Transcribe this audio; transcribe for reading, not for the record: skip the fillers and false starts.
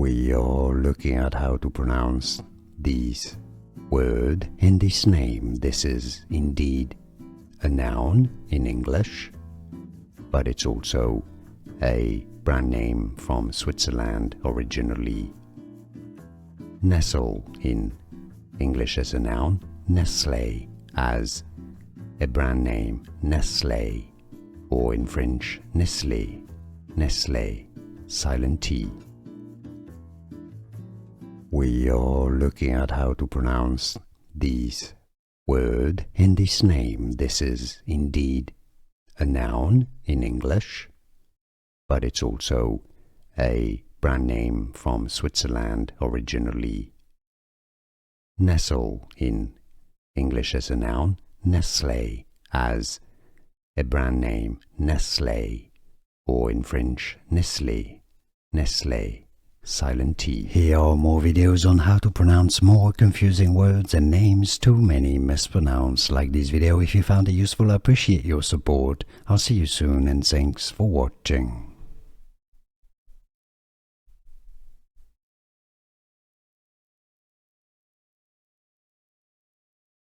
We are looking at how to pronounce this word and this name. This is indeed a noun in English, but it's also a brand name from Switzerland originally. Nestle in English as a noun, Nestle as a brand name, Nestle, or in French, Nestle, Nestle, silent T. We are looking at how to pronounce this word and this name. This is indeed a noun in English, but it's also a brand name from Switzerland originally. Nestle in English as a noun, Nestle as a brand name, Nestle, or in French, Nestle, Nestle, silent T. Here are more videos on how to pronounce more confusing words and names too many mispronounced. Like this video if you found it useful. I appreciate your support. I'll see you soon and thanks for watching.